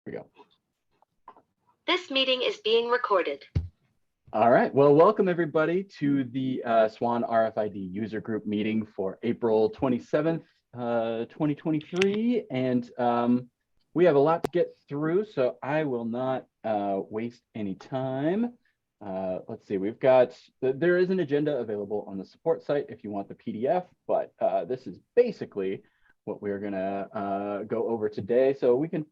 we go. This meeting is being recorded. All right. Well, welcome everybody to the SWAN RFID user group meeting for April 27th, 2023. And we have a lot to get through, so I will not waste any time. Let's see, there is an agenda available on the support site if you want the PDF, but this is basically what we're gonna go over today. So we can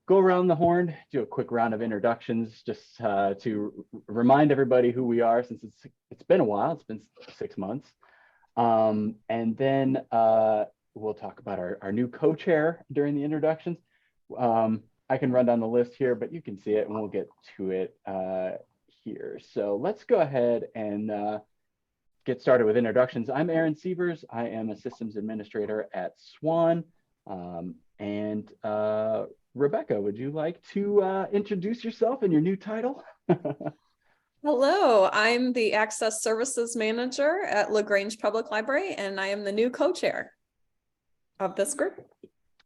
go around the horn, do a quick round of introductions, just to remind everybody who we are, since it's been a while. It's been 6 months, and then we'll talk about our new co-chair during the introductions. I can run down the list here, but you can see it, and we'll get to it here. So let's go ahead and get started with introductions. I'm Aaron Sievers. I am a systems administrator at SWAN, and Rebecca, would you like to introduce yourself and your new title? Hello, I'm the Access Services Manager at LaGrange Public Library, and I am the new co-chair of this group.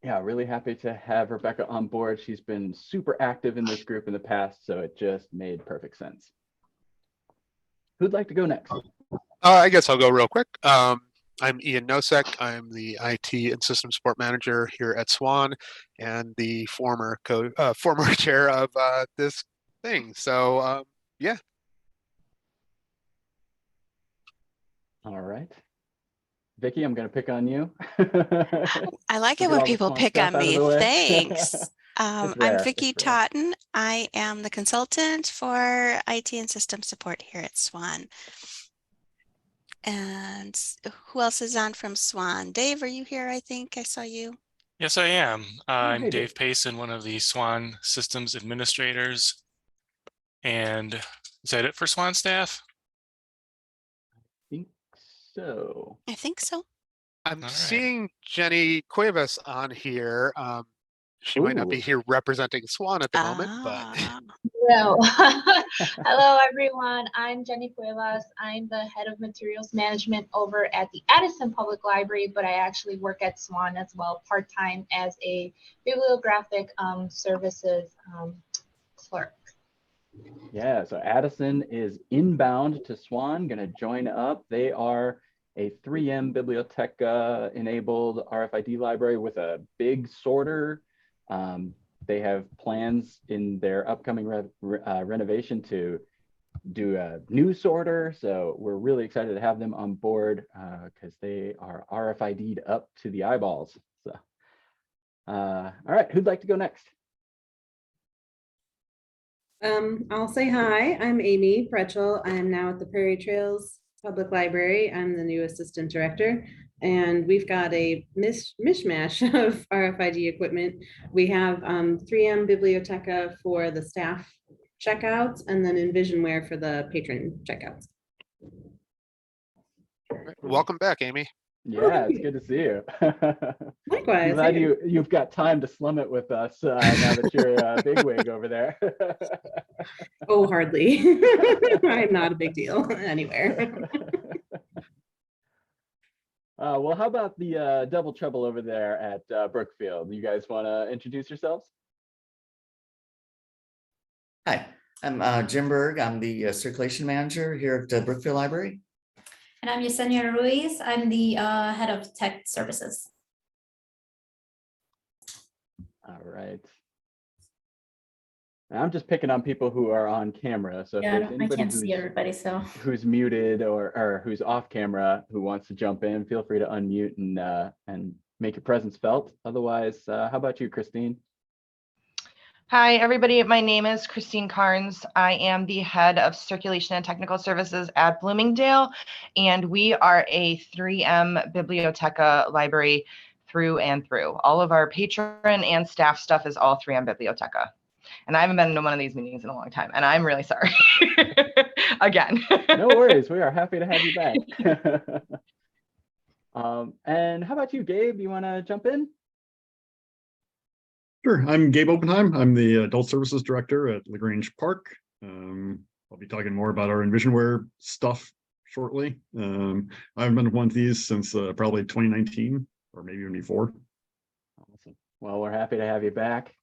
Yeah, really happy to have Rebecca on board. She's been super active in this group in the past, so it just made perfect sense. Who'd like to go next? I guess I'll go real quick. I'm Ian Nosek. I'm the IT and System Support Manager here at SWAN and the former chair of this thing. So yeah. All right. Vicki, I'm going to pick on you. I like it when people pick on me. Thanks. I'm Vicki Totten. I am the consultant for IT and system support here at SWAN. And who else is on from SWAN? Dave, are you here? I think I saw you. Yes, I am. I'm hey, Dave Payson, one of the SWAN systems administrators. And is that it for SWAN staff? I think so. I'm seeing Jenny Cuevas on here. She might not be here representing SWAN at the moment, but no. Hello everyone, I'm Jenny Cuevas. I'm the head of materials management over at the Addison Public Library, but I actually work at SWAN as well part-time as a bibliographic services clerk. Yeah, so Addison is inbound to SWAN, going to join up. They are a 3M Biblioteca enabled RFID library with a big sorter. They have plans in their upcoming renovation to do a new sorter. So we're really excited to have them on board because they are RFID'd up to the eyeballs. So, all right, who'd like to go next? I'll say hi. I'm Amy Pretchel. I'm now at the Prairie Trails Public Library. I'm the new assistant director, and we've got a mishmash of RFID equipment. We have 3M Biblioteca for the staff checkouts, and then Envisionware for the patron checkouts. welcome back, Amy. Yeah, it's good to see you. Likewise. I'm glad you've got time to slum it with us now that you're a bigwig over there. Oh, hardly. I'm not a big deal anywhere. Well, how about the double trouble over there at Brookfield? You guys want to introduce yourselves? Hi, I'm Jim Berg. I'm the circulation manager here at Brookfield Library. And I'm Yesenia Ruiz. I'm the head of tech services. All right. I'm just picking on people who are on camera. So yeah, if there's anybody I can't see everybody, so who's muted or who's off camera who wants to jump in, feel free to unmute and make your presence felt. Otherwise, how about you, Christine? Hi, everybody. My name is Christine Carnes. I am the head of circulation and technical services at Bloomingdale, and we are a 3M Biblioteca library through and through. All of our patron and staff stuff is all 3M Biblioteca. And I haven't been to one of these meetings in a long time, and I'm really sorry. Again. No worries. We are happy to have you back. And how about you, Gabe? You want to jump in? Sure. I'm Gabe Oppenheim. I'm the Adult Services Director at LaGrange Park. I'll be talking more about our Envisionware stuff shortly. I've been one of these since probably 2019 or maybe even before. Awesome. Well, we're happy to have you back.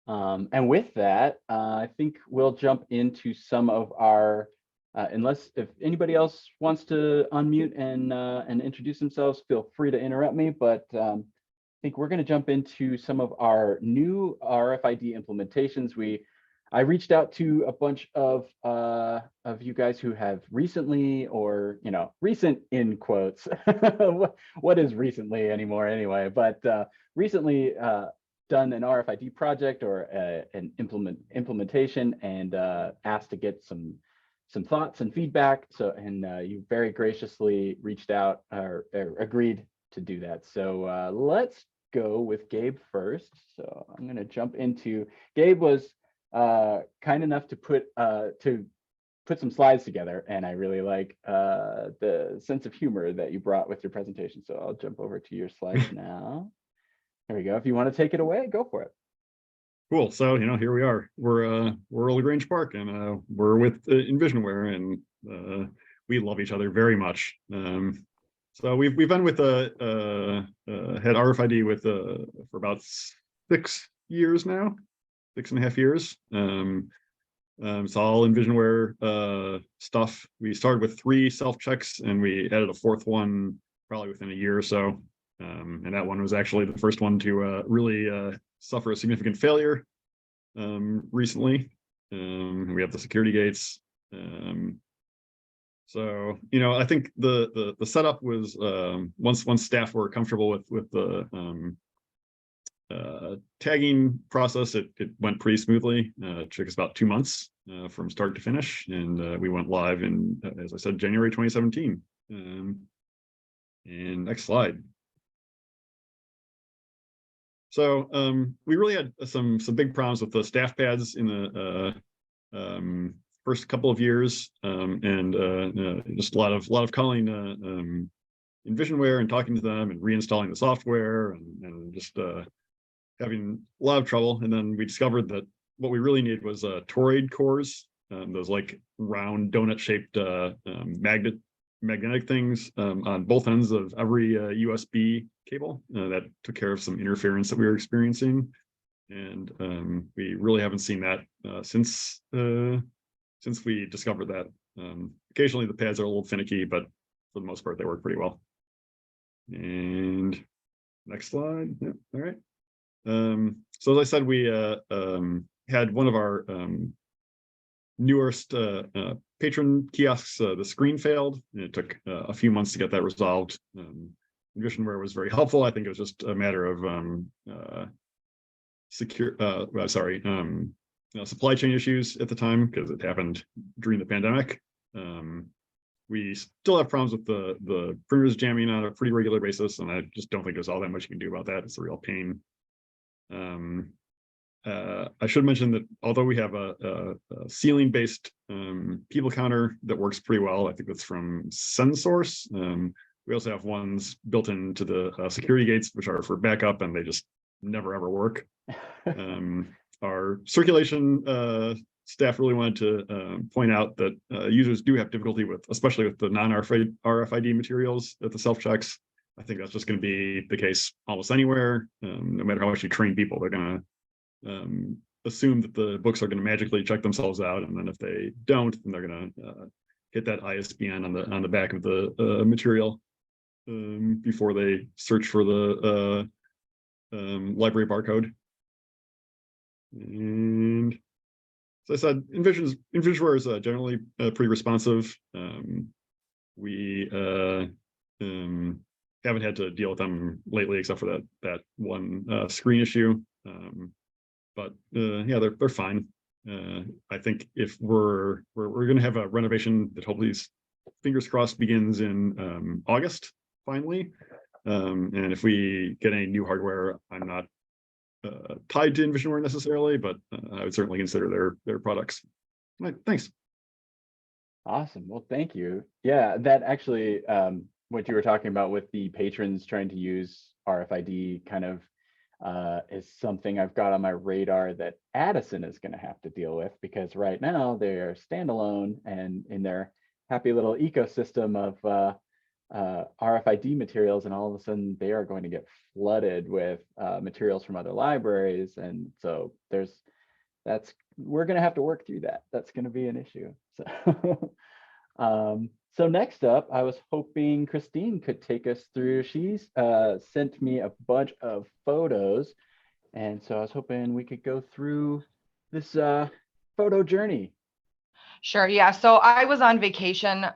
And with that, I think we'll jump into some of our, if anybody else wants to unmute and introduce themselves, feel free to interrupt me, but I think we're going to jump into some of our new RFID implementations. I reached out to a bunch of you guys who have recently, or recent in quotes, what is recently anymore anyway, but recently done an RFID project or an implementation, and asked to get some thoughts and feedback. So, and you very graciously reached out or agreed to do that. So let's go with Gabe first. So I'm going to jump into, Gabe was kind enough to put some slides together, and I really like the sense of humor that you brought with your presentation. So I'll jump over to your slides now. There we go. If you want to take it away, go for it. Cool. So here we are. We're LaGrange Park, and we're with Envisionware, and we love each other very much. So we've been with had RFID with for about 6 years now, 6.5 years. It's all Envisionware stuff. We started with 3 self-checks, and we added a 4th one probably within a year or so. And that one was actually the first one to really suffer a significant failure recently. We have the security gates. So I think the setup was once staff were comfortable with the tagging process, it went pretty smoothly. It took us about 2 months from start to finish, and we went live in, as I said, January 2017. And next slide. So we really had some big problems with the staff pads in the first couple of years, and just a lot of calling Envisionware and talking to them and reinstalling the software, and just having a lot of trouble. And then we discovered that what we really needed was toroid cores, those like round donut-shaped magnetic things on both ends of every USB cable. That took care of some interference that we were experiencing, and we really haven't seen that since we discovered that. Occasionally the pads are a little finicky, but for the most part they work pretty well. And next slide. Yeah, all right. So as I said, we had one of our newest patron kiosks, the screen failed, and it took a few months to get that resolved. Envisionware was very helpful. I think it was just a matter of supply chain issues at the time, because it happened during the pandemic. We still have problems with the printers jamming on a pretty regular basis, and I just don't think there's all that much you can do about that. It's a real pain. I should mention that although we have a ceiling-based people counter that works pretty well, I think that's from SenSource. We also have ones built into the security gates, which are for backup, and they just never ever work. Our circulation staff really wanted to point out that users do have difficulty with, especially with the non-RFID materials at the self-checks. I think that's just going to be the case almost anywhere. No matter how much you train people, they're going to assume that the books are going to magically check themselves out, and then if they don't, then they're going to hit that ISBN on the back of the material before they search for the library barcode. And as I said, Envisionware is generally pretty responsive. We haven't had to deal with them lately, except for that one screen issue. But yeah, they're fine. I think if we're going to have a renovation that hopefully, fingers crossed, begins in August finally. And if we get any new hardware, I'm not tied to Envisionware necessarily, but I would certainly consider their products. All right, thanks. Awesome. Well, thank you. Yeah, that actually, what you were talking about with the patrons trying to use RFID kind of is something I've got on my radar that Addison is going to have to deal with, because right now they're standalone and in their happy little ecosystem RFID materials, and all of a sudden they are going to get flooded with materials from other libraries. And so we're going to have to work through that. That's going to be an issue. So, so next up, I was hoping Christine could take us through. She's sent me a bunch of photos. And so I was hoping we could go through this photo journey. Sure. Yeah. So I was on vacation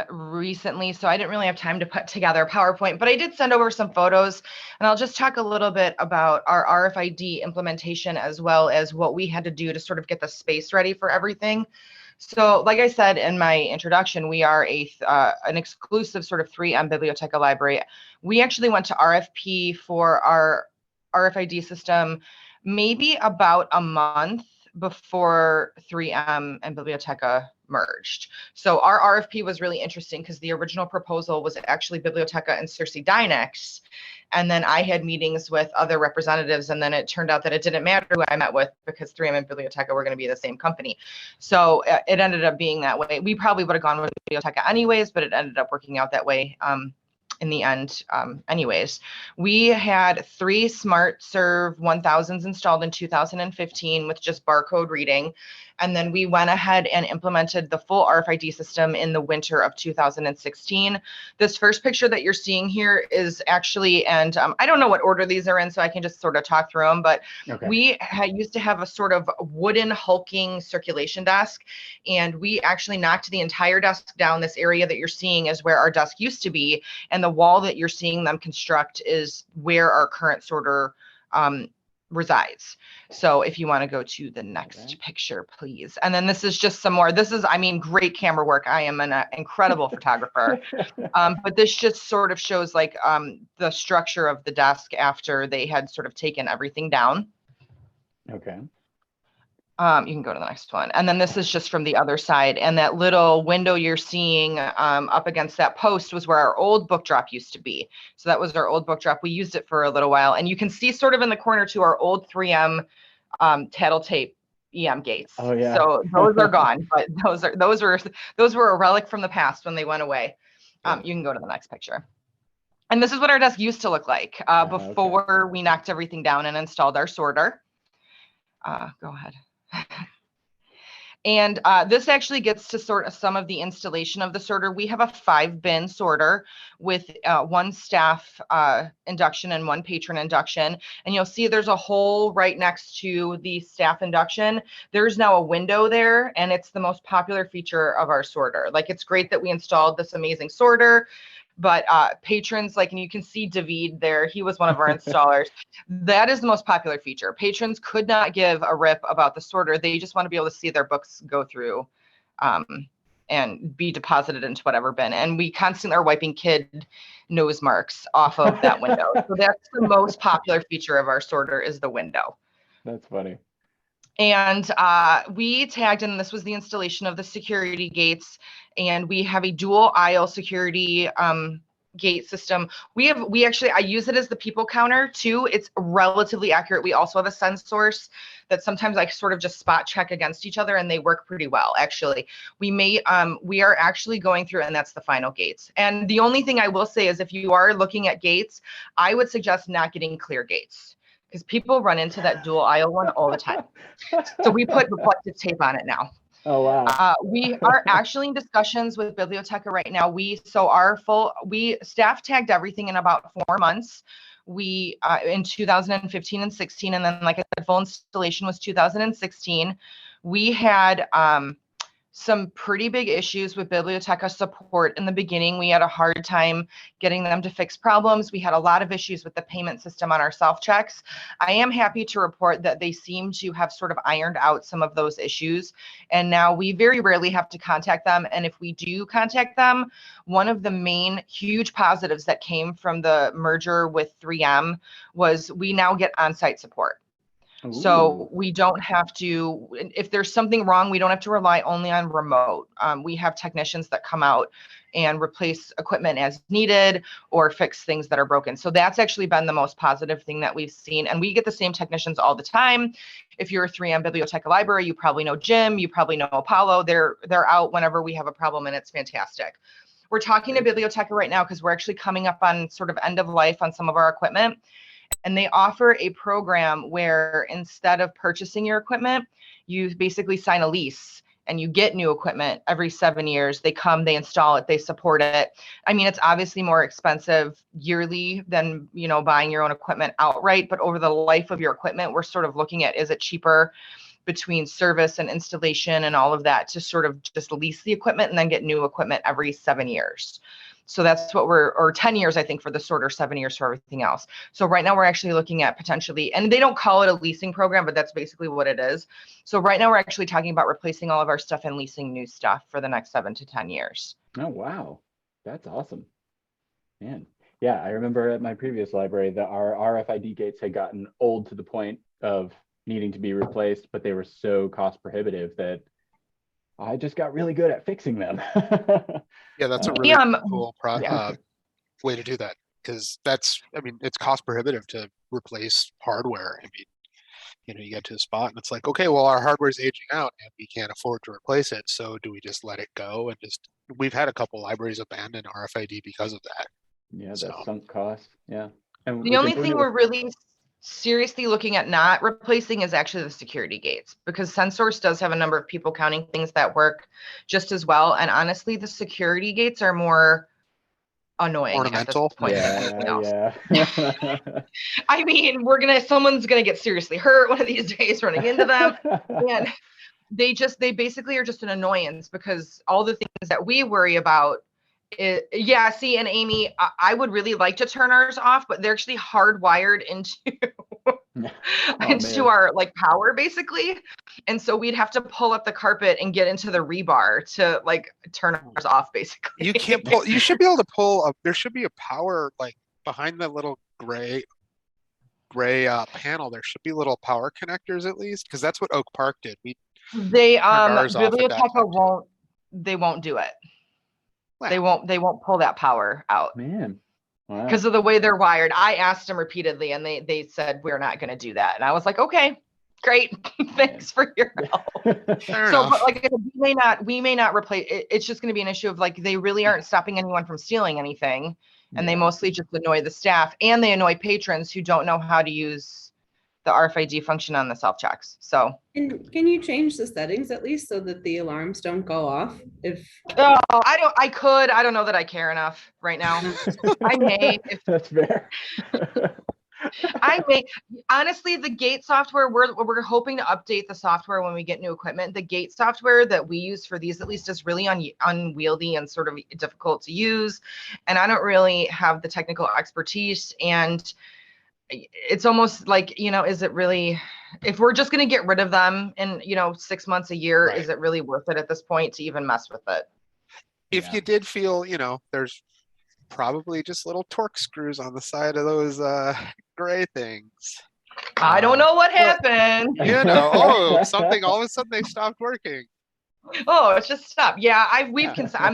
recently, so I didn't really have time to put together a PowerPoint, but I did send over some photos, and I'll just talk a little bit about our RFID implementation as well as what we had to do to sort of get the space ready for everything. So like I said in my introduction, we are an exclusive sort of 3M Biblioteca library. We actually went to RFP for our RFID system maybe about a month before 3M and Biblioteca merged. So our RFP was really interesting because the original proposal was actually Biblioteca and Circe Dynex. And then I had meetings with other representatives, and then it turned out that it didn't matter who I met with because 3M and Biblioteca were going to be the same company. So it ended up being that way. We probably would have gone with Biblioteca anyways, but it ended up working out that way in the end anyways. We had 3 SmartServe 1000s installed in 2015 with just barcode reading. And then we went ahead and implemented the full RFID system in the winter of 2016. This first picture that you're seeing here is actually, and I don't know what order these are in, so I can just sort of talk through them, but okay. We used to have a sort of wooden hulking circulation desk, and we actually knocked the entire desk down. This area that you're seeing is where our desk used to be, and the wall that you're seeing them construct is where our current sorter resides. So if you want to go to the next picture, please. And then this is just some more. This is, I mean, great camera work. I am an incredible photographer. But this just sort of shows like the structure of the desk after they had sort of taken everything down. Okay. You can go to the next one. And then this is just from the other side. And that little window you're seeing up against that post was where our old book drop used to be. So that was our old book drop. We used it for a little while. And you can see sort of in the corner to our old 3M tattle tape EM gates. Oh yeah. So those are gone, but those were a relic from the past when they went away. You can go to the next picture. And this is what our desk used to look like before we knocked everything down and installed our sorter. Go ahead. And this actually gets to sort of some of the installation of the sorter. We have a 5-bin sorter with 1 staff induction and 1 patron induction. And you'll see there's a hole right next to the staff induction. There's now a window there, and it's the most popular feature of our sorter. Like, it's great that we installed this amazing sorter, but patrons, like, and you can see David there, he was one of our installers. That is the most popular feature. Patrons could not give a rip about the sorter. They just want to be able to see their books go through and be deposited into whatever bin. And we constantly are wiping kid nose marks off of that window. So that's the most popular feature of our sorter, is the window. That's funny. And we tagged, and this was the installation of the security gates, and we have a dual aisle security gate system. I use it as the people counter too. It's relatively accurate. We also have a sense source that sometimes I sort of just spot check against each other, and they work pretty well. Actually, we are actually going through, and that's the final gates. And the only thing I will say is, if you are looking at gates, I would suggest not getting clear gates, because people run into that dual aisle one all the time. So we put reflective tape on it now. Oh, wow. We are actually in discussions with Biblioteca right now. Staff tagged everything in about 4 months. In 2015 and 16, and then, like I said, full installation was 2016. We had some pretty big issues with Biblioteca support in the beginning. We had a hard time getting them to fix problems. We had a lot of issues with the payment system on our self-checks. I am happy to report that they seem to have sort of ironed out some of those issues. And now we very rarely have to contact them. And if we do contact them, one of the main huge positives that came from the merger with 3M was we now get on-site support. So we don't have to, if there's something wrong, we don't have to rely only on remote. We have technicians that come out and replace equipment as needed or fix things that are broken. So that's actually been the most positive thing that we've seen. And we get the same technicians all the time. If you're a 3M Biblioteca library, you probably know Jim, you probably know Apollo. They're out whenever we have a problem, and it's fantastic. we're talking to Biblioteca right now because we're actually coming up on sort of end of life on some of our equipment. And they offer a program where instead of purchasing your equipment, you basically sign a lease and you get new equipment every 7 years. They come, they install it, they support it. I mean, it's obviously more expensive yearly than, you know, buying your own equipment outright, but over the life of your equipment, we're sort of looking at, is it cheaper between service and installation and all of that to sort of just lease the equipment and then get new equipment every 7 years. So that's what or 10 years, I think, for the sort, or 7 years for everything else. So right now we're actually looking at potentially, and they don't call it a leasing program, but that's basically what it is. So right now we're actually talking about replacing all of our stuff and leasing new stuff for the next 7 to 10 years. Oh, wow. That's awesome. Man. Yeah, I remember at my previous library that our RFID gates had gotten old to the point of needing to be replaced, but they were so cost prohibitive that I just got really good at fixing them. Yeah, that's a really cool way to do that, because that's, I mean, it's cost prohibitive to replace hardware. I mean, you know, you get to a spot and it's like, okay, well, our hardware is aging out and we can't afford to replace it. So do we just let it go? And just, we've had a couple libraries abandon RFID because of that. Yeah, that's sunk cost. Yeah. And the only thing we're really seriously looking at not replacing is actually the security gates, because SenSource does have a number of people counting things that work just as well. And honestly, the security gates are more annoying ornamental. At this point. Yeah. I mean, someone's gonna get seriously hurt one of these days running into them. And they basically are just an annoyance, because all the things that we worry about and Amy, I would really like to turn ours off, but they're actually hardwired into our like power basically. And so we'd have to pull up the carpet and get into the rebar to like turn ours off basically. You can't pull, you should be able to pull up, there should be a power like behind the little gray panel. There should be little power connectors at least, because that's what Oak Park did. Biblioteca won't do it. Wow. They won't pull that power out. Man. Wow. Because of the way they're wired. I asked them repeatedly and they said, we're not going to do that. And I was like, okay, great. Thanks for your help. But like we may not replace it. It's just going to be an issue of like, they really aren't stopping anyone from stealing anything. And they mostly just annoy the staff, and they annoy patrons who don't know how to use the RFID function on the self-checks. So, and can you change the settings at least so that the alarms don't go off? I don't know that I care enough right now. I may. That's fair. Honestly, the gate software, we're hoping to update the software when we get new equipment. The gate software that we use for these at least is really unwieldy and sort of difficult to use. And I don't really have the technical expertise, and it's almost like, you know, is it really, if we're just going to get rid of them in, you know, 6 months, a year, is it really worth it at this point to even mess with it? If you did feel, you know, there's probably just little torque screws on the side of those gray things. I don't know what happened. You know, all of a sudden they stopped working. Oh, it's just stopped. Yeah, I'm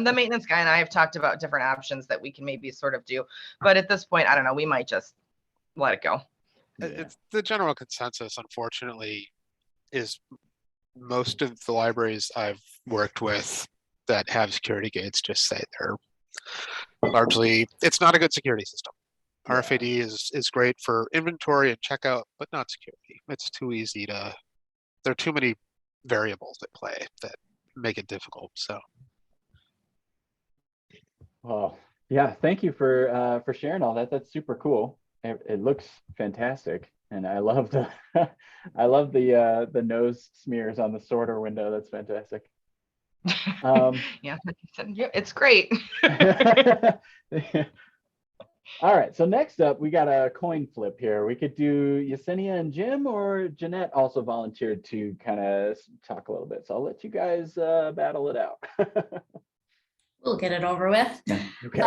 the maintenance guy, and I have talked about different options that we can maybe sort of do. But at this point, I don't know, we might just let it go. It's the general consensus, unfortunately, is most of the libraries I've worked with that have security gates just say they're largely, it's not a good security system. RFID is great for inventory and checkout, but not security. It's too easy there are too many variables at play that make it difficult. So, well, yeah, thank you for sharing all that. That's super cool. It looks fantastic, and I love the the nose smears on the sorter window. That's fantastic. Yeah, it's great. All right, so next up we got a coin flip here. We could do Yesenia and Jim, or Jeanette also volunteered to kind of talk a little bit. So I'll let you guys battle it out. We'll get it over with. Okay.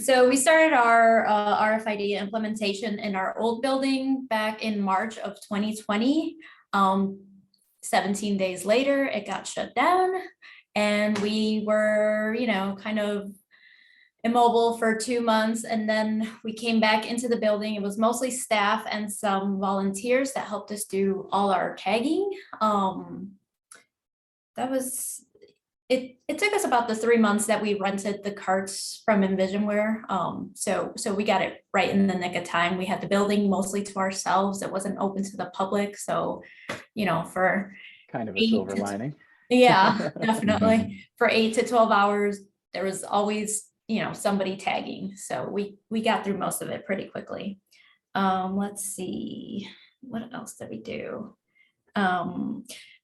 So we started our RFID implementation in our old building back in March of 2020. 17 days later, it got shut down, and we were, you know, kind of immobile for 2 months, and then we came back into the building. It was mostly staff and some volunteers that helped us do all our tagging. it took us about the 3 months that we rented the carts from Envisionware. So we got it right in the nick of time. We had the building mostly to ourselves. It wasn't open to the public. So, for kind of a silver lining. Yeah, definitely. For 8 to 12 hours, there was always, somebody tagging. So we got through most of it pretty quickly. Let's see, what else did we do?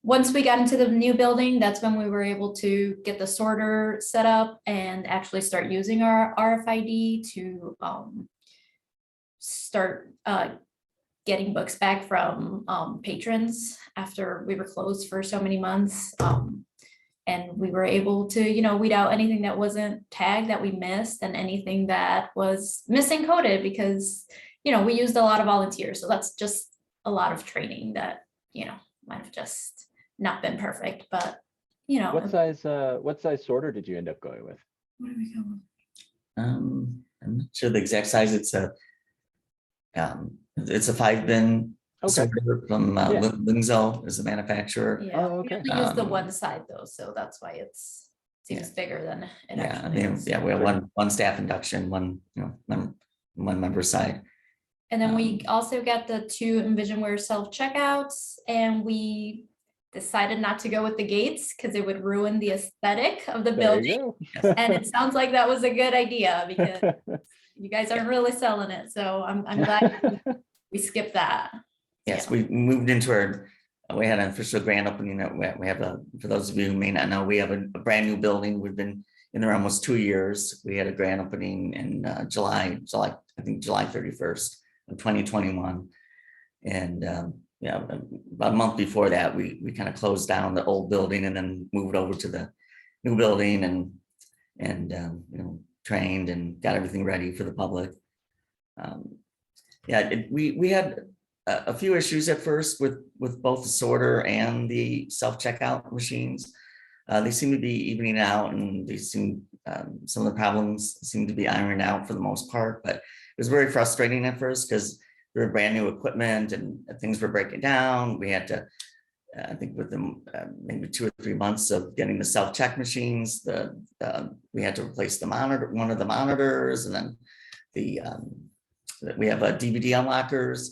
Once we got into the new building, that's when we were able to get the sorter set up and actually start using our RFID to start getting books back from patrons after we were closed for so many months. And we were able to, weed out anything that wasn't tagged that we missed and anything that was missing coded because, we used a lot of volunteers. So that's just a lot of training that, might have just not been perfect, but what size sorter did you end up going with? What did we go with? I'm not sure the exact size. It's a 5-bin sorter from Lingzo is the manufacturer. Yeah, we only use the one side though, so that's why it seems bigger than it actually is. We have one staff induction, one one member side. And then we also got the 2 Envisionware self-checkouts, and we decided not to go with the gates because it would ruin the aesthetic of the building. And it sounds like that was a good idea because you guys aren't really selling it. So I'm glad we skipped that. Yes, we moved into we had an official grand opening. We have for those of you who may not know, we have a brand new building. We've been in there almost 2 years. We had a grand opening in July 31st of 2021. And about a month before that, we kind of closed down the old building and then moved over to the new building and trained and got everything ready for the public. We had a few issues at first with both the sorter and the self-checkout machines. They seem to be evening out, and they seem some of the problems seem to be ironed out for the most part, but it was very frustrating at first because they were brand new equipment and things were breaking down. We had to, I think within maybe 2 or 3 months of getting the self-check machines, we had to replace one of the monitors, and then we have DVD unlockers.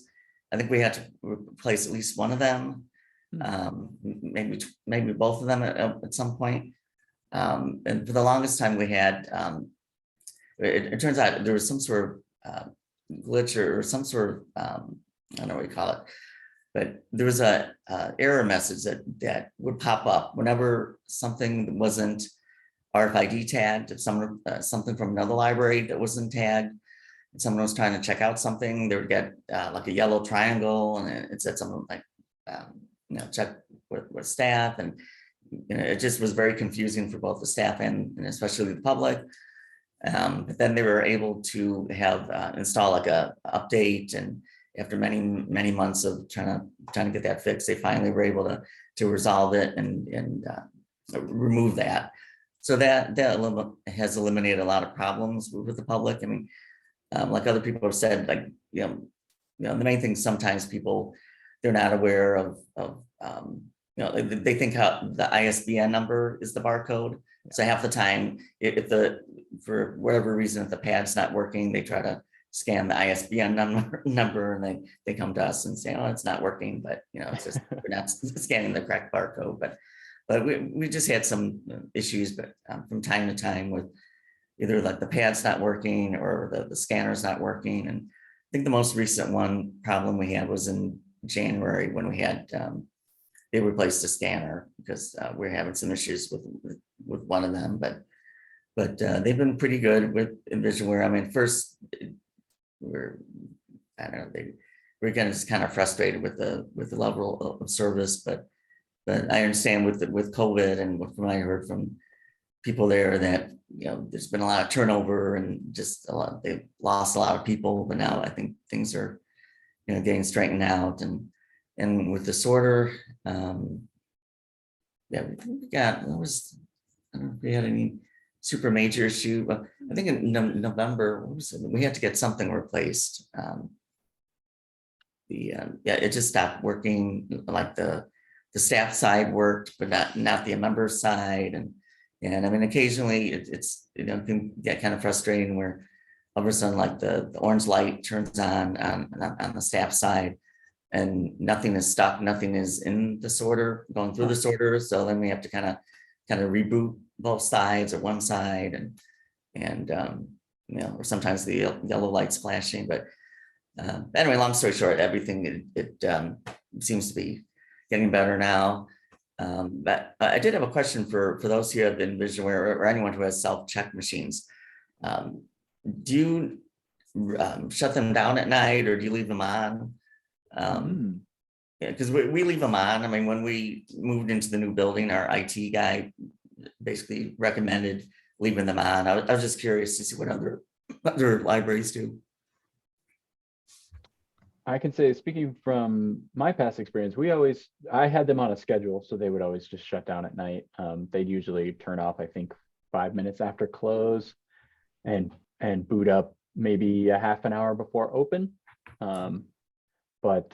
I think we had to replace at least one of them, maybe both of them at some point. And for the longest time we had, it turns out there was some sort of glitch or some sort of, I don't know what you call it, but there was a error message that would pop up whenever something wasn't RFID tagged. If something from another library that wasn't tagged, and someone was trying to check out something, they would get like a yellow triangle, and it said something like, check with staff, and it just was very confusing for both the staff and especially the public. But then they were able to have install like a update, and after many months of trying to get that fixed, they finally were able to resolve it and remove that. So that has eliminated a lot of problems with the public. I mean, like other people have said, like the main thing sometimes people, they're not aware of they think how the ISBN number is the barcode. So half the time, for whatever reason, if the pad's not working, they try to scan the ISBN number, and they come to us and say, "Oh, it's not working," but it's just we're not scanning the correct barcode. But we just had some issues, but from time to time with either like the pad's not working or the scanner's not working. And I think the most recent problem we had was in January when we had they replaced the scanner because we're having some issues with one of them, but they've been pretty good with Envisionware. I mean, first we're kind of frustrated with the level of service, but I understand with COVID and what I heard from people there that there's been a lot of turnover and just they've lost a lot of people, but now I think things are getting straightened out. And with the sorter, I don't know if we had any super major issue, but I think in November, we had to get something replaced. It just stopped working. Like the staff side worked, but not the member side, and And I mean, occasionally it's can get kind of frustrating where all of a sudden, like the orange light turns on the staff side, and nothing is stuck, nothing is in the sorter, going through the sorter. So then we have to kind of reboot both sides or one side, and or sometimes the yellow light's flashing. But anyway, long story short, everything it seems to be getting better now. But I did have a question for those who have Envisionware or anyone who has self-check machines. Do you shut them down at night, or do you leave them on? Yeah, because we leave them on. I mean, when we moved into the new building, our IT guy basically recommended leaving them on. I was just curious to see what other libraries do. I can say, speaking from my past experience, I had them on a schedule, so they would always just shut down at night. They'd usually turn off, I think, 5 minutes after close, and boot up maybe a half an hour before open. But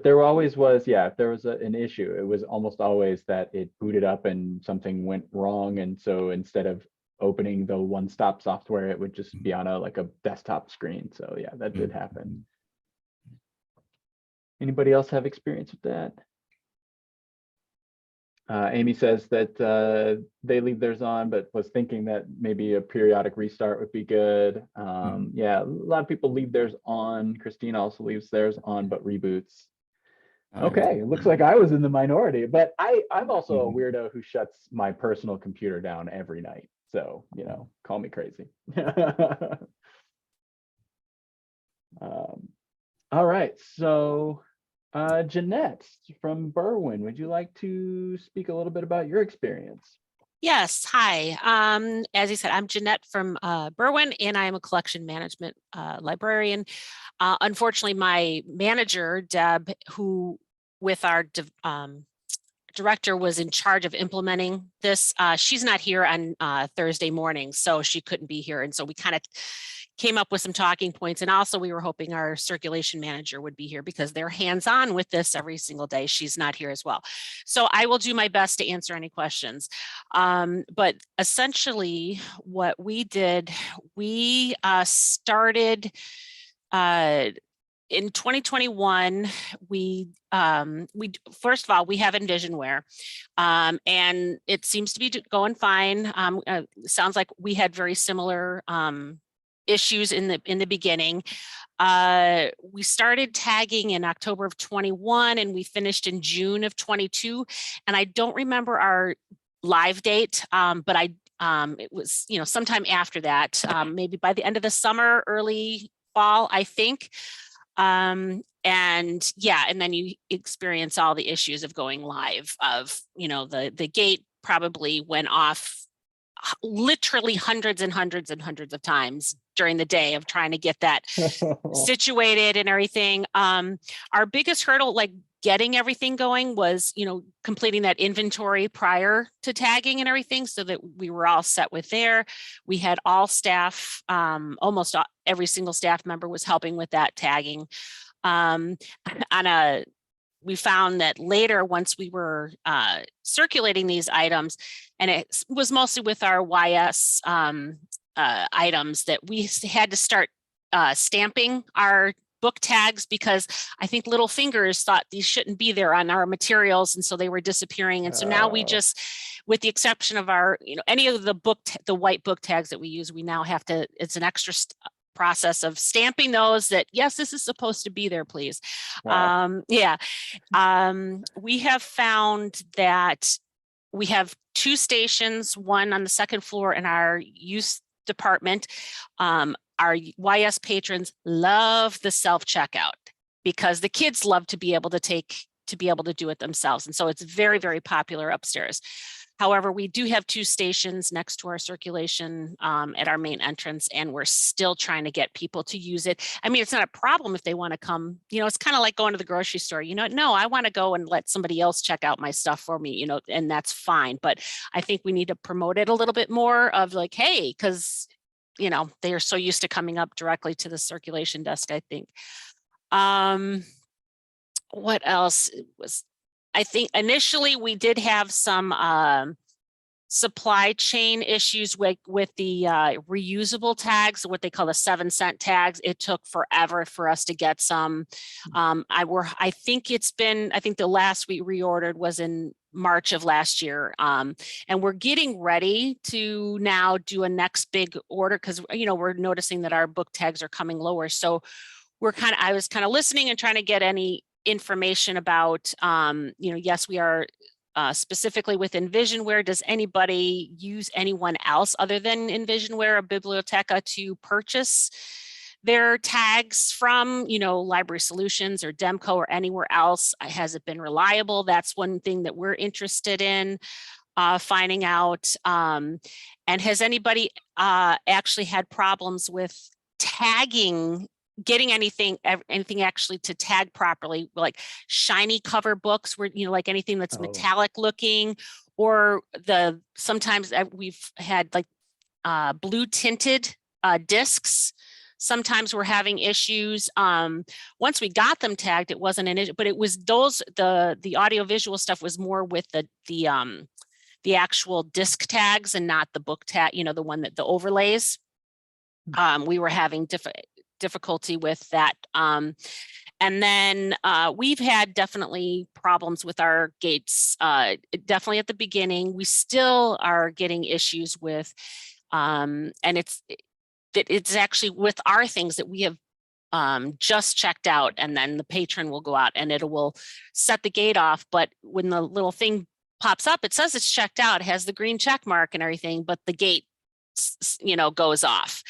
there always was, yeah, if there was an issue, it was almost always that it booted up and something went wrong. And so instead of opening the one-stop software, it would just be on a desktop screen. So yeah, that did happen. Anybody else have experience with that? Amy says that they leave theirs on, but was thinking that maybe a periodic restart would be good. Yeah, a lot of people leave theirs on. Christine also leaves theirs on, but reboots. Okay, it looks like I was in the minority, but I'm also a weirdo who shuts my personal computer down every night. So, call me crazy. All right, so Jeanette from Berwyn, would you like to speak a little bit about your experience? Yes, hi. As you said, I'm Jeanette from Berwyn, and I am a collection management librarian. Unfortunately, my manager, Deb, who with our director was in charge of implementing this, she's not here on Thursday morning, so she couldn't be here. And so we kind of came up with some talking points. And also we were hoping our circulation manager would be here because they're hands-on with this every single day. She's not here as well. So I will do my best to answer any questions. But essentially what we did, we started in 2021, we first of all, we have Envisionware, and it seems to be going fine. Sounds like we had very similar issues in the beginning. We started tagging in October of 21 and we finished in June of 22. And I don't remember our live date, but it was, sometime after that, maybe by the end of the summer, early fall, I think. And yeah, and then you experience all the issues of going live of, the gate probably went off literally hundreds and hundreds and hundreds of times during the day of trying to get that situated and everything. Our biggest hurdle, like getting everything going, was, completing that inventory prior to tagging and everything so that we were all set with there. We had all staff, almost every single staff member was helping with that tagging. We found that later, once we were circulating these items, and it was mostly with our YS items, that we had to start stamping our book tags because I think little fingers thought these shouldn't be there on our materials, and so they were disappearing. And so now we just, with the exception of our, any of the white book tags that we use, we now have to, it's an extra process of stamping those that, yes, this is supposed to be there, please. Wow. Yeah. We have found that we have 2 stations, one on the 2nd floor in our youth department. Our YS patrons love the self-checkout because the kids love to be able to do it themselves. And so it's very, very popular upstairs. However, we do have 2 stations next to our circulation at our main entrance, and we're still trying to get people to use it. I mean, it's not a problem if they want to come, it's kind of like going to the grocery store, no, I want to go and let somebody else check out my stuff for me, and that's fine. But I think we need to promote it a little bit more of like, hey, because, they are so used to coming up directly to the circulation desk, I think. What else was, I think initially we did have some supply chain issues with the reusable tags, what they call the 7-cent tags. It took forever for us to get some. I think the last we reordered was in March of last year. And we're getting ready to now do a next big order because, we're noticing that our book tags are coming lower. So I was kind of listening and trying to get any information about, yes, we are specifically with Envisionware. Does anybody use anyone else other than Envisionware, a Biblioteca, to purchase their tags from, Library Solutions or Demco or anywhere else? Has it been reliable? That's one thing that we're interested in finding out. And has anybody actually had problems with tagging, getting anything actually to tag properly, like shiny cover books where, like anything that's metallic looking, or sometimes we've had like blue tinted discs. Sometimes we're having issues. Once we got them tagged, it wasn't an issue, but it was the audio visual stuff was more with the actual disc tags and not the book tag, the one that the overlays. We were having difficulty with that. And then we've had definitely problems with our gates, definitely at the beginning. We still are getting issues with, and it's actually with our things that we have just checked out, and then the patron will go out and it will set the gate off. But when the little thing pops up, it says it's checked out, it has the green check mark and everything, but the gate goes off.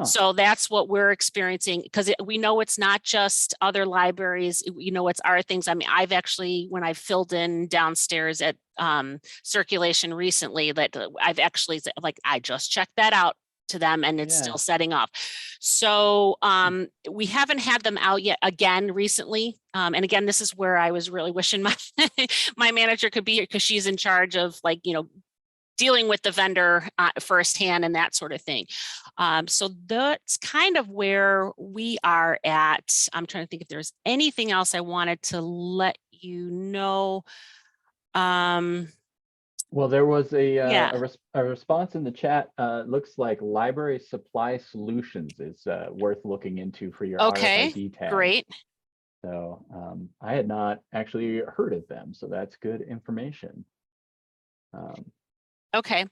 So that's what we're experiencing, because we know it's not just other libraries, it's our things. I mean, I've actually, when I filled in downstairs at circulation recently, that I've actually, like, I just checked that out to them and it's still setting up. So we haven't had them out yet again recently. And again, this is where I was really wishing my manager could be here, because she's in charge of, like, dealing with the vendor firsthand and that sort of thing. So that's kind of where we are at. I'm trying to think if there's anything else I wanted to let you know. Well, there was a response in the chat. Looks like Library Supply Solutions is worth looking into for your RFID tag. Great. So I had not actually heard of them, so that's good information. Okay.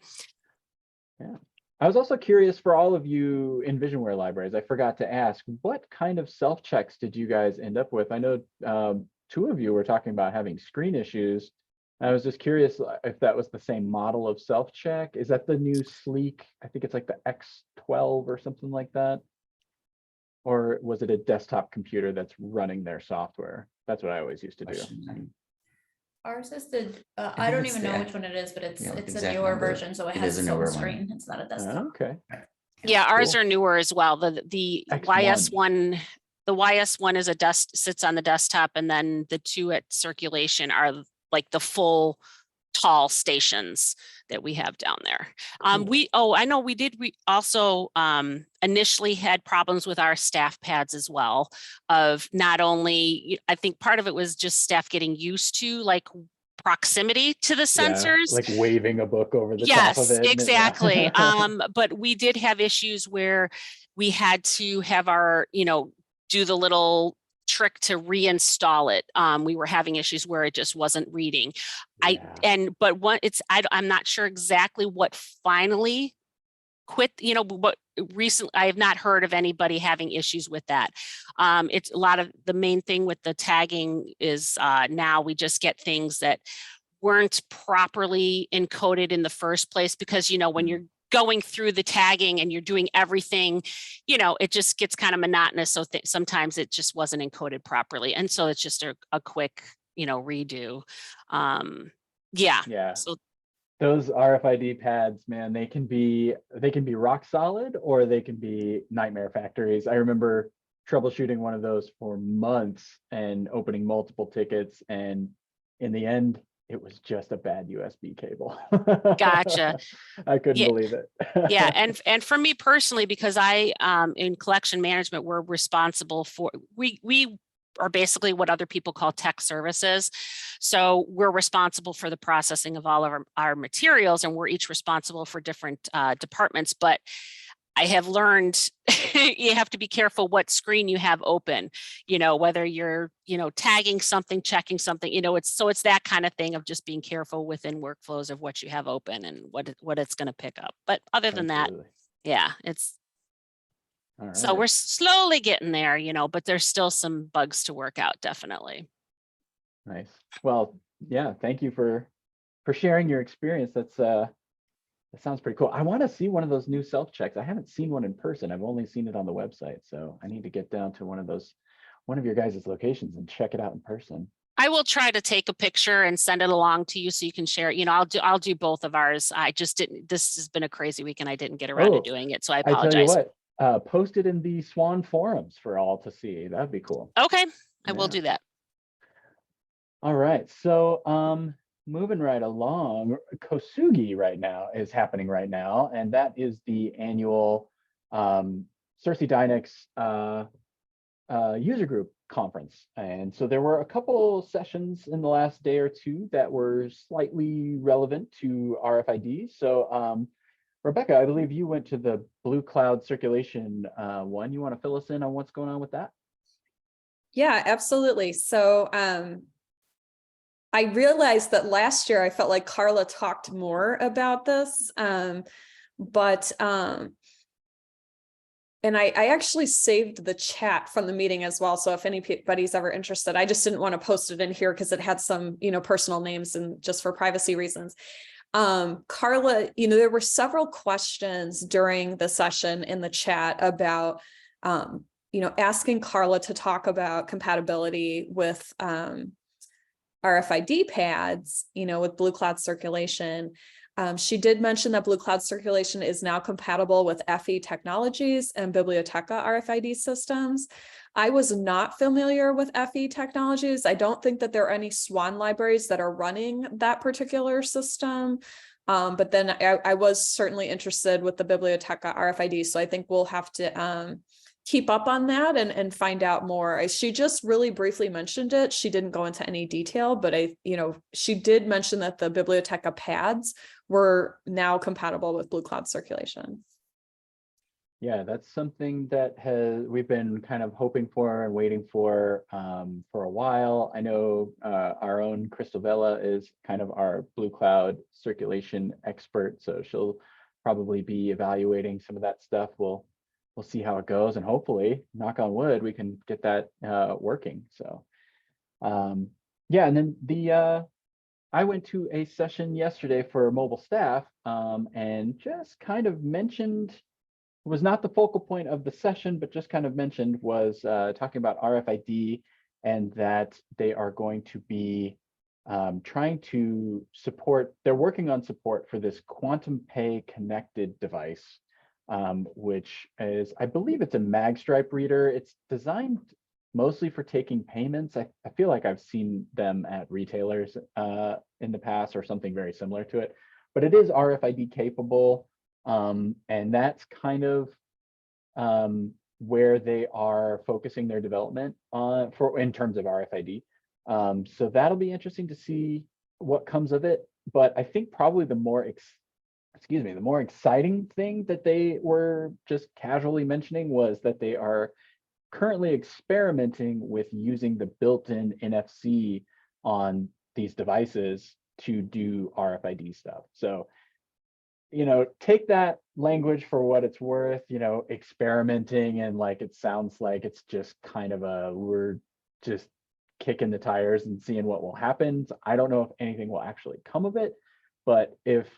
Yeah. I was also curious, for all of you Envisionware libraries, I forgot to ask, what kind of self-checks did you guys end up with? I know 2 of you were talking about having screen issues. I was just curious if that was the same model of self-check. Is that the new sleek? I think it's like the X12 or something like that. Or was it a desktop computer that's running their software? That's what I always used to do. Ours is I don't even know which one it is, but it's a newer version, so it has its own screen. It's not a desktop. Okay. Yeah, ours are newer as well. The YS1, the YS1 is sits on the desktop, and then the 2 at circulation are like the full tall stations that we have down there. I know we also initially had problems with our staff pads as well, of not only, I think part of it was just staff getting used to, like, proximity to the sensors. Like waving a book over the top of it. Yes, exactly. But we did have issues where we had to have our, do the little trick to reinstall it. We were having issues where it just wasn't reading. I'm not sure exactly what finally quit, but recently I have not heard of anybody having issues with that. It's a lot of the main thing with the tagging is now we just get things that weren't properly encoded in the first place, because, when you're going through the tagging and you're doing everything, it just gets kind of monotonous. So sometimes it just wasn't encoded properly. And so it's just a quick, redo. So those RFID pads, man, they can be rock solid, or they can be nightmare factories. I remember troubleshooting one of those for months and opening multiple tickets. And in the end, it was just a bad USB cable. Gotcha. I couldn't believe it. Yeah, and for me personally, because I in collection management, we're responsible for, we are basically what other people call tech services. So we're responsible for the processing of all of our materials, and we're each responsible for different departments. But I have learned you have to be careful what screen you have open, whether you're, tagging something, checking something, it's that kind of thing of just being careful within workflows of what you have open and what it's going to pick up. But other than that, yeah, it's, all right. So we're slowly getting there, but there's still some bugs to work out, definitely. Nice. Well, yeah, thank you for sharing your experience. That sounds pretty cool. I want to see one of those new self-checks. I haven't seen one in person. I've only seen it on the website. So I need to get down to one of your guys' locations and check it out in person. I will try to take a picture and send it along to you so you can share it. I'll do both of ours. I just didn't, this has been a crazy week and I didn't get around to doing it. So I apologize. I tell you what, post it in the SWAN forums for all to see. That'd be cool. Okay, I will do that. All right. So moving right along, Kosugi right now is happening right now, and that is the annual Cersei Dynex user group conference. And so there were a couple sessions in the last day or two that were slightly relevant to RFID. So Rebecca, I believe you went to the Blue Cloud circulation one. You want to fill us in on what's going on with that? Yeah, absolutely. So I realized that last year I felt like Carla talked more about this, and I actually saved the chat from the meeting as well. So if anybody's ever interested, I just didn't want to post it in here because it had some, personal names and just for privacy reasons. Carla, there were several questions during the session in the chat about, asking Carla to talk about compatibility with RFID pads, with Blue Cloud circulation. She did mention that Blue Cloud circulation is now compatible with FE technologies and Biblioteca RFID systems. I was not familiar with FE technologies. I don't think that there are any SWAN libraries that are running that particular system. But then I was certainly interested with the Biblioteca RFID. So I think we'll have to keep up on that and find out more. She just really briefly mentioned it. She didn't go into any detail, but she did mention that the Biblioteca pads were now compatible with Blue Cloud circulation. Yeah, that's something that we've been kind of hoping for and waiting for a while. I know our own Crystal Vela is kind of our Blue Cloud circulation expert, so she'll probably be evaluating some of that stuff. We'll see how it goes, and hopefully, knock on wood, we can get that working. So yeah, and then I went to a session yesterday for mobile staff and just kind of mentioned, was not the focal point of the session, but just kind of mentioned was talking about RFID and that they are going to be trying to support, they're working on support for this Quantum Pay connected device, which is, I believe it's a magstripe reader. It's designed mostly for taking payments. I feel like I've seen them at retailers in the past or something very similar to it, but it is RFID capable. And that's kind of where they are focusing their development on in terms of RFID. So that'll be interesting to see what comes of it. But I think probably the more exciting thing that they were just casually mentioning was that they are currently experimenting with using the built-in NFC on these devices to do RFID stuff. So, take that language for what it's worth, experimenting, and like it sounds like it's just kind of we're just kicking the tires and seeing what will happen. So I don't know if anything will actually come of it, but if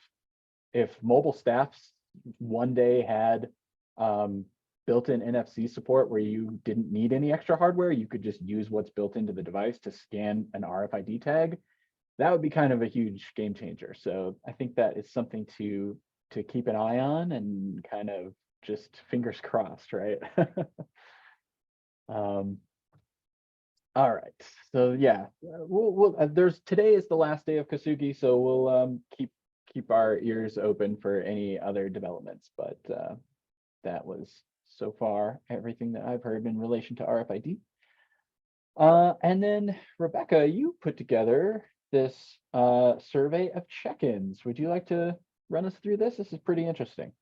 mobile staffs one day had built-in NFC support where you didn't need any extra hardware, you could just use what's built into the device to scan an RFID tag, that would be kind of a huge game changer. So I think that is something to keep an eye on and kind of just fingers crossed, right? All right. So yeah, today is the last day of Kosugi, so we'll keep our ears open for any other developments. But that was so far everything that I've heard in relation to RFID. And then Rebecca, you put together this survey of check-ins. Would you like to run us through this? This is pretty interesting.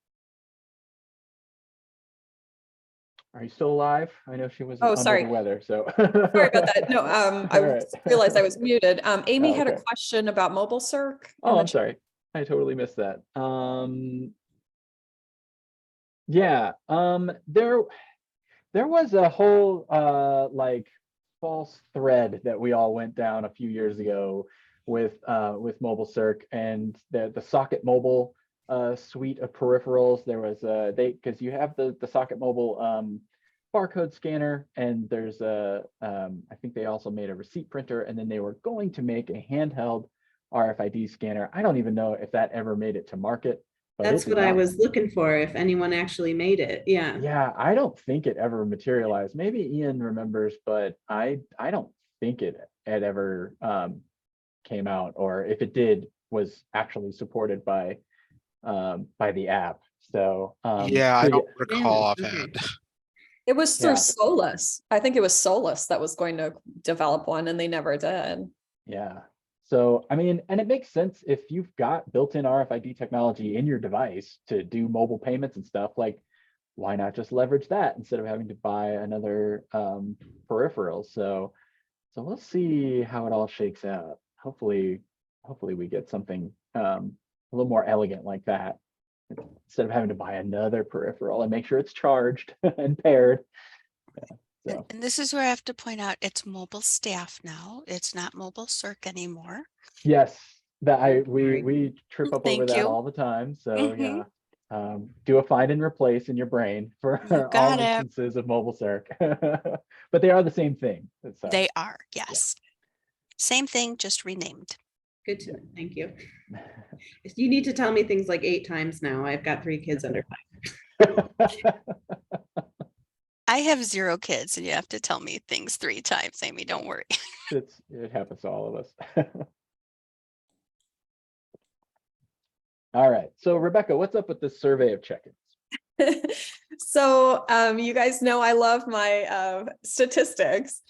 Are you still alive? I know she was under sorry. the weather, so. Sorry about that. No, I right. realized I was muted. Amy had okay. a question about mobile circ. Oh, I'm sorry. I totally missed that. Yeah, there was a whole like false thread that we all went down a few years ago with mobile circ and the Socket Mobile suite of peripherals. There was because you have the Socket Mobile barcode scanner, and there's I think they also made a receipt printer, and then they were going to make a handheld RFID scanner. I don't even know if that ever made it to market. That's what I was looking for, if anyone actually made it. Yeah. Yeah, I don't think it ever materialized. Maybe Ian remembers, but I don't think it ever came out, or if it did, was actually supported by the app. So yeah, I don't recall offhand. It was through Solus. I think it was Solus that was going to develop one, and they never did. Yeah. So, I mean, and it makes sense if you've got built-in RFID technology in your device to do mobile payments and stuff, like, why not just leverage that instead of having to buy another peripheral? So we'll see how it all shakes out. Hopefully we get something a little more elegant like that, instead of having to buy another peripheral and make sure it's charged and paired. Yeah. So. And this is where I have to point out, it's mobile staff now. It's not mobile circ anymore. Yes, that we trip up over that all the time. So yeah, do a find and replace in your brain for all instances of mobile circ. But they are the same thing. So. They are, yes. Yeah. Same thing, just renamed. Good to know. Thank you. You need to tell me things like 8 times now. I've got 3 kids under 5. I have 0 kids, and you have to tell me things 3 times, Amy. Don't worry. It happens to all of us. All right. So Rebecca, what's up with this survey of check-ins? So you guys know I love my statistics.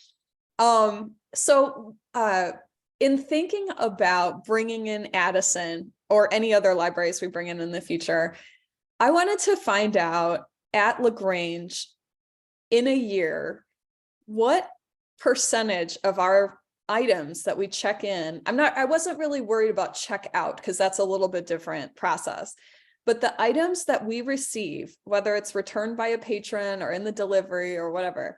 In thinking about bringing in Addison or any other libraries we bring in the future, I wanted to find out at LaGrange in a year, what percentage of our items that we check in, I wasn't really worried about check out because that's a little bit different process, but the items that we receive, whether it's returned by a patron or in the delivery or whatever,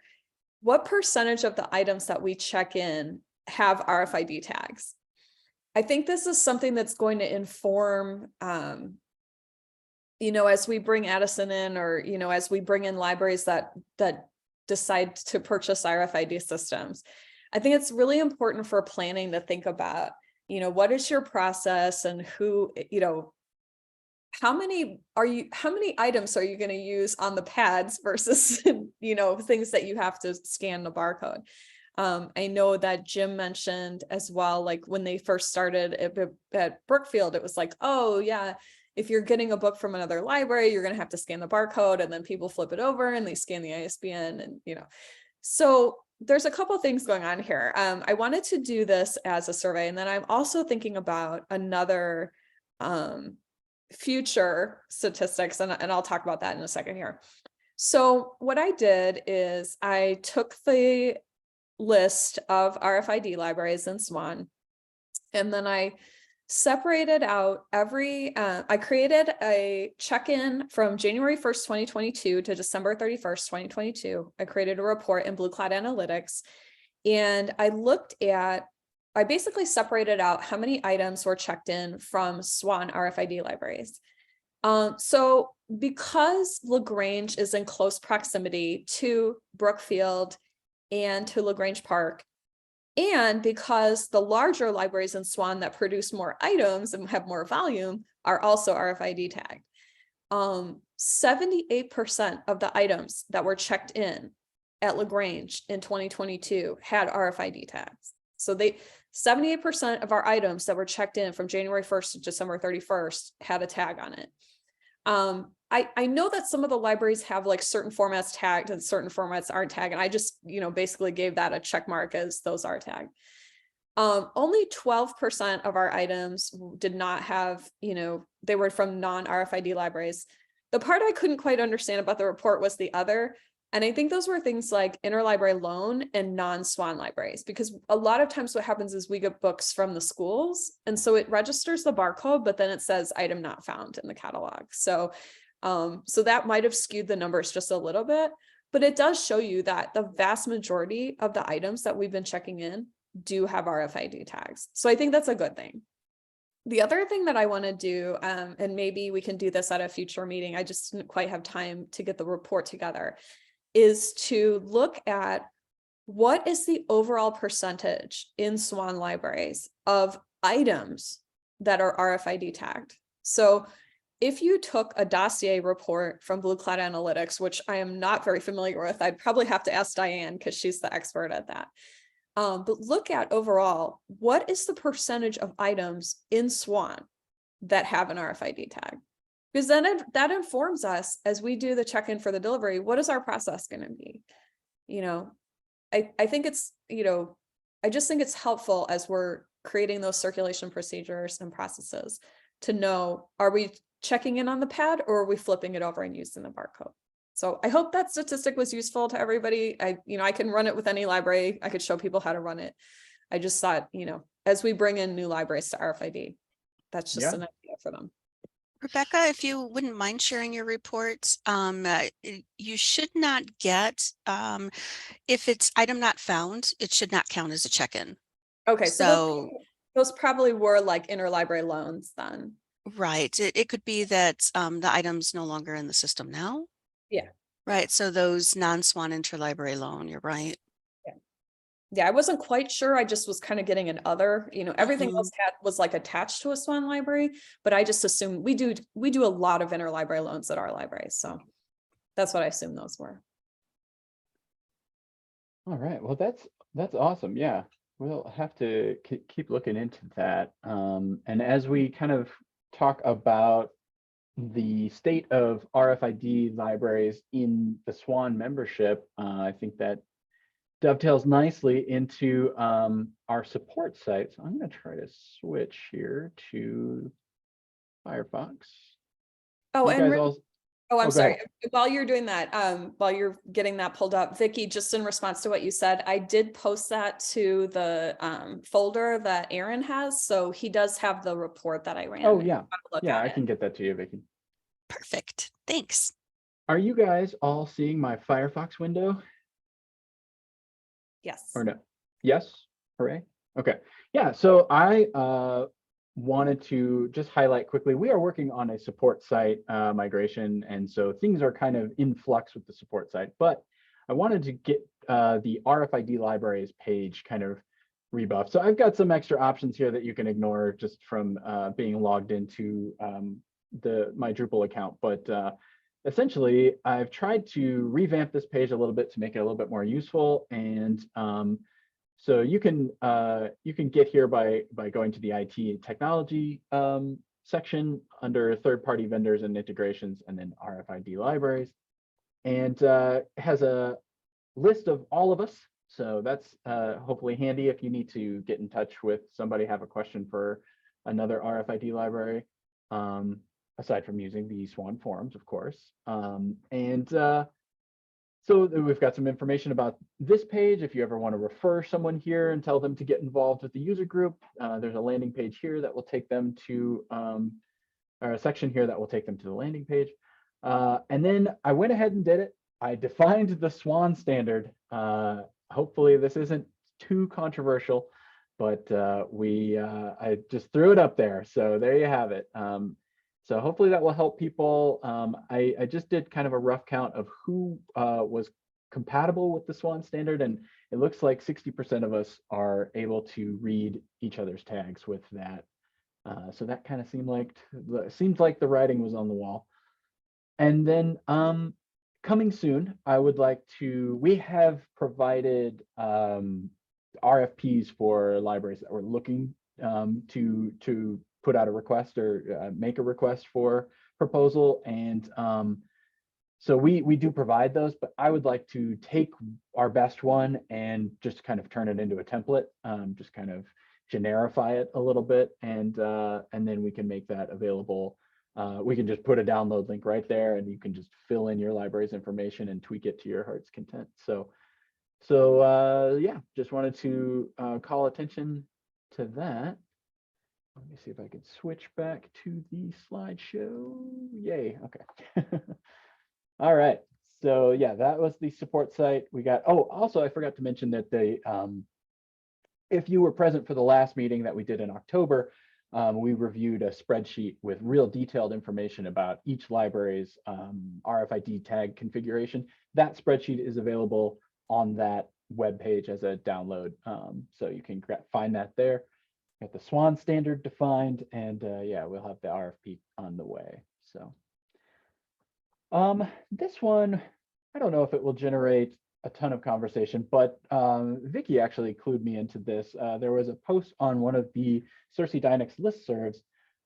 what percentage of the items that we check in have RFID tags? I think this is something that's going to inform as we bring Addison in, or, as we bring in libraries that decide to purchase RFID systems. I think it's really important for planning to think about, what is your process and who, how many items are you going to use on the pads versus, things that you have to scan the barcode. I know that Jim mentioned as well, like when they first started at Brookfield, it was like, oh yeah, if you're getting a book from another library, you're going to have to scan the barcode, and then people flip it over and they scan the ISBN, and so there's a couple of things going on here. I wanted to do this as a survey, and then I'm also thinking about another future statistics, and I'll talk about that in a second here. So what I did is I took the list of RFID libraries in SWAN, and then I separated out I created a check-in from January 1st, 2022 to December 31st, 2022. I created a report in Blue Cloud Analytics, and I basically separated out how many items were checked in from SWAN RFID libraries. So because LaGrange is in close proximity to Brookfield and to LaGrange Park, and because the larger libraries in SWAN that produce more items and have more volume are also RFID tagged, 78% of the items that were checked in at LaGrange in 2022 had RFID tags. So 78% of our items that were checked in from January 1st to December 31st had a tag on it. I know that some of the libraries have like certain formats tagged and certain formats aren't tagged. And I just, basically gave that a check mark as those are tagged. Only 12% of our items did not have, they were from non-RFID libraries. The part I couldn't quite understand about the report was the other. And I think those were things like interlibrary loan and non-SWAN libraries, because a lot of times what happens is we get books from the schools. And so it registers the barcode, but then it says item not found in the catalog. So that might have skewed the numbers just a little bit, but it does show you that the vast majority of the items that we've been checking in do have RFID tags. So I think that's a good thing. The other thing that I want to do, and maybe we can do this at a future meeting, I just didn't quite have time to get the report together, is to look at what is the overall percentage in SWAN libraries of items that are RFID tagged. So if you took a dossier report from Blue Cloud Analytics, which I am not very familiar with, I'd probably have to ask Diane because she's the expert at that. But look at overall, what is the percentage of items in SWAN that have an RFID tag? Because then that informs us as we do the check-in for the delivery, what is our process going to be? I think it's, I just think it's helpful as we're creating those circulation procedures and processes to know, are we checking in on the pad or are we flipping it over and using the barcode? So I hope that statistic was useful to everybody. I can run it with any library. I could show people how to run it. I just thought, as we bring in new libraries to RFID, that's just an idea for them. Rebecca, if you wouldn't mind sharing your reports, you should not get, if it's item not found, it should not count as a check-in. Okay, so those probably were like interlibrary loans then. Right, it could be that the item's no longer in the system now. Yeah. Right, so those non-SWAN interlibrary loan, you're right. Yeah, I wasn't quite sure. I just was kind of getting an other, everything else was like attached to a SWAN library, but I just assumed we do a lot of interlibrary loans at our library. So that's what I assumed those were. All right. Well, that's awesome. Yeah, we'll have to keep looking into that. And as we kind of talk about the state of RFID libraries in the SWAN membership, I think that dovetails nicely into our support site. So I'm going to try to switch here to Firefox. Oh, I'm sorry. Ahead. While you're doing that, while you're getting that pulled up, Vicki, just in response to what you said, I did post that to the folder that Aaron has. So he does have the report that I ran. Oh, yeah. Yeah, I can get that to you, Vicki. Perfect. Thanks. Are you guys all seeing my Firefox window? Yes. Or no? Yes? Hooray. Okay. Yeah, so I wanted to just highlight quickly, we are working on a support site migration, and so things are kind of in flux with the support site, but I wanted to get the RFID libraries page kind of rebuffed. So I've got some extra options here that you can ignore just from being logged into my Drupal account, but essentially I've tried to revamp this page a little bit to make it a little bit more useful. And so you can get here by going to the IT and technology section under third-party vendors and integrations, and then RFID libraries, and has a list of all of us. So that's hopefully handy if you need to get in touch with somebody, have a question for another RFID library, aside from using the SWAN forums, of course. So we've got some information about this page. If you ever want to refer someone here and tell them to get involved with the user group, there's a landing page here that will take them to, or a section here that will take them to the landing page. And then I went ahead and did it. I defined the SWAN standard. Hopefully this isn't too controversial, but I just threw it up there. So there you have it. So hopefully that will help people. I just did kind of a rough count of who was compatible with the SWAN standard, and it looks like 60% of us are able to read each other's tags with that. So that kind of seems like the writing was on the wall. And then coming soon, I would like to, we have provided RFPs for libraries that were looking to put out a request or make a request for proposal, and so we do provide those, but I would like to take our best one and just kind of turn it into a template, just kind of generify it a little bit, and then we can make that available. We can just put a download link right there, and you can just fill in your library's information and tweak it to your heart's content. So yeah, just wanted to call attention to that. Let me see if I can switch back to the slideshow. Yay, okay. All right, so yeah, that was the support site. We got, oh, also I forgot to mention that the if you were present for the last meeting that we did in October, we reviewed a spreadsheet with real detailed information about each library's RFID tag configuration. That spreadsheet is available on that web page as a download, so you can find that there. Got the SWAN standard defined, and yeah, we'll have the RFP on the way. So this one, I don't know if it will generate a ton of conversation, but Vicky actually clued me into this. There was a post on one of the Circe Dynex listservs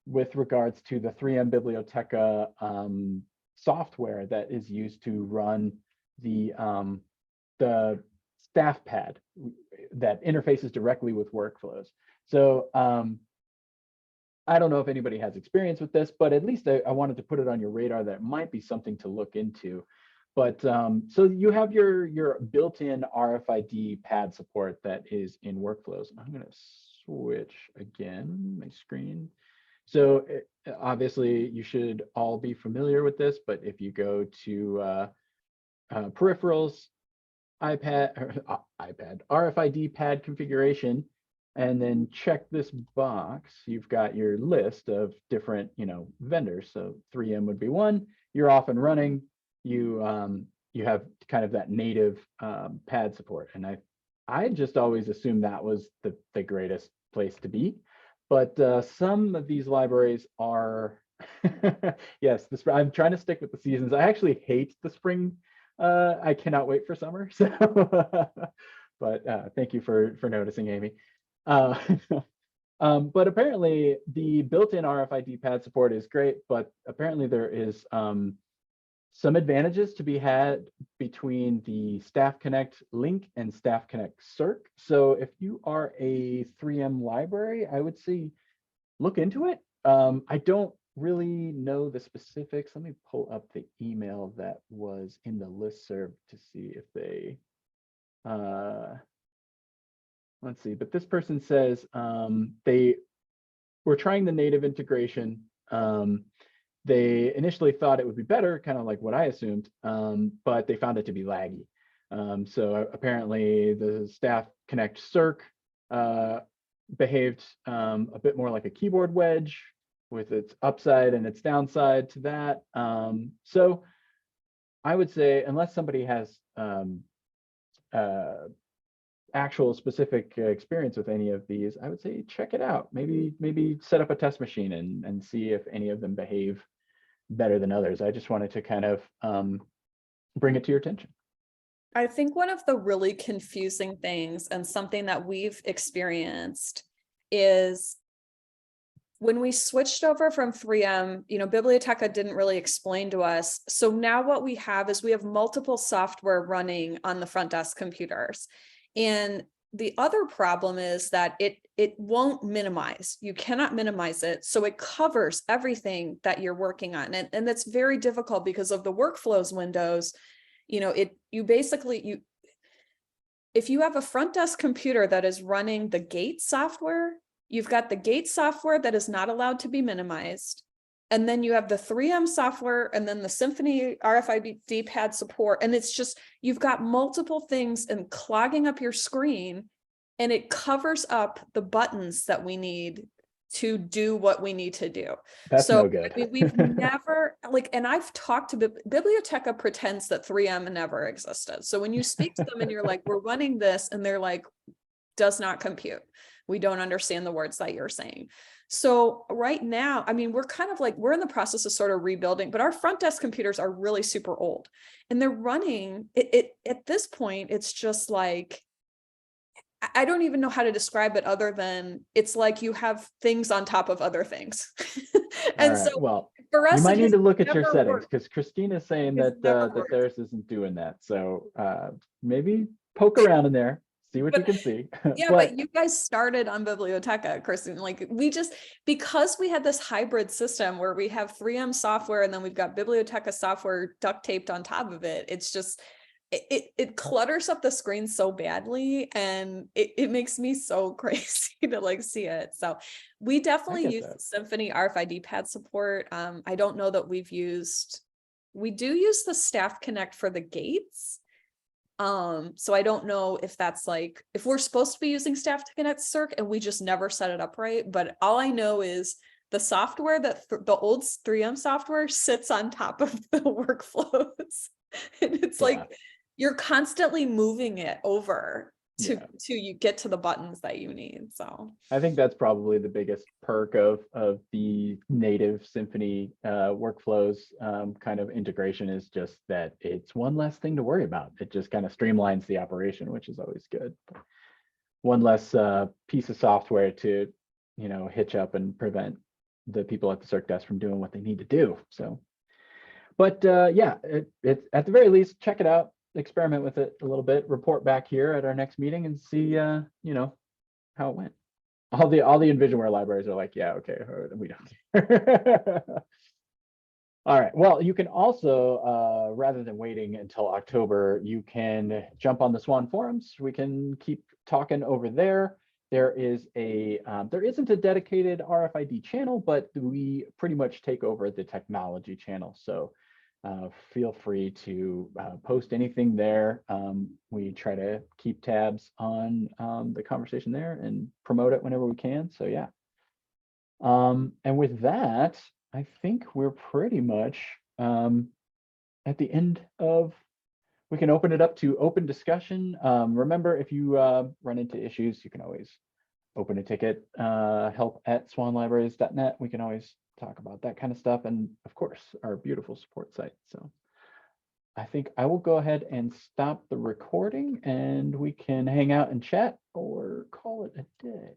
with regards to the 3M Biblioteca software that is used to run the staff pad that interfaces directly with workflows. So I don't know if anybody has experience with this, but at least I wanted to put it on your radar that might be something to look into. But so you have your built-in RFID pad support that is in workflows. I'm going to switch again my screen. So obviously you should all be familiar with this, but if you go to peripherals, iPad, RFID pad configuration, and then check this box, you've got your list of different, vendors. So 3M would be one. You're off and running. You have kind of that native pad support, and I just always assumed that was the greatest place to be. But some of these libraries are, yes, I'm trying to stick with the seasons. I actually hate the spring. I cannot wait for summer. So, but thank you for noticing, Amy. But apparently the built-in RFID pad support is great, but apparently there is some advantages to be had between the Staff Connect link and Staff Connect circ. So if you are a 3M library, I would say look into it. I don't really know the specifics. Let me pull up the email that was in the listserv to see if they, let's see, but this person says they were trying the native integration. They initially thought it would be better, kind of like what I assumed, but they found it to be laggy. So apparently the Staff Connect circ behaved a bit more like a keyboard wedge with its upside and its downside to that. So I would say, unless somebody has actual specific experience with any of these, I would say check it out. Maybe set up a test machine and see if any of them behave better than others. I just wanted to kind of bring it to your attention. I think one of the really confusing things, and something that we've experienced, is when we switched over from 3M, Biblioteca didn't really explain to us. So now what we have is we have multiple software running on the front desk computers. And the other problem is that it won't minimize. You cannot minimize it. So it covers everything that you're working on. And that's very difficult because of the workflows windows. If you have a front desk computer that is running the gate software, you've got the gate software that is not allowed to be minimized. And then you have the 3M software, and then the Symphony RFID pad support. And it's just, you've got multiple things and clogging up your screen, and it covers up the buttons that we need to do what we need to do. That's so no good. We've never, and I've talked to Biblioteca pretends that 3M never existed. So when you speak to them and you're like, we're running this, and they're like, does not compute. We don't understand the words that you're saying. So right now, we're kind of like, we're in the process of sort of rebuilding, but our front desk computers are really super old, and they're running it at this point. It's just like, I don't even know how to describe it other than it's like you have things on top of other things. And right, so well, For us, you might it need has to look at your never settings worked. because Christina's saying It's that never that worked. theirs isn't doing that. So maybe poke around in there, see what you can see. Yeah, but you guys started on Biblioteca, Kristen. Like we just, because we had this hybrid system where we have 3M software and then we've got Biblioteca software duct taped on top of it. It's just, it clutters up the screen so badly, and it makes me so crazy to like see it. So we definitely use Symphony RFID pad support. I don't know that we do use the Staff Connect for the gates. So I don't know if that's like, if we're supposed to be using Staff Connect Circ and we just never set it up right. But all I know is the software that the old 3M software sits on top of the workflows. And it's like, you're constantly moving it over to you get to the buttons that you need. So I think that's probably the biggest perk of the native Symphony workflows kind of integration, is just that it's one less thing to worry about. It just kind of streamlines the operation, which is always good. One less piece of software to, you know, hitch up and prevent the people at the circ desk from doing what they need to do. So, but yeah, it's at the very least, check it out, experiment with it a little bit, report back here at our next meeting and see, you know, how it went. All the Envisionware libraries are like, yeah, okay, we don't care. All right, well, you can also, rather than waiting until October, you can jump on the SWAN forums. We can keep talking over there. There isn't a dedicated RFID channel, but we pretty much take over the technology channel. So feel free to post anything there. We try to keep tabs on the conversation there and promote it whenever we can. So yeah. And with that, I think we're pretty much at the end of, we can open it up to open discussion. Remember, if you run into issues, you can always open a ticket, help@swanlibraries.net. We can always talk about that kind of stuff. And of course, our beautiful support site. So I think I will go ahead and stop the recording and we can hang out and chat or call it a day.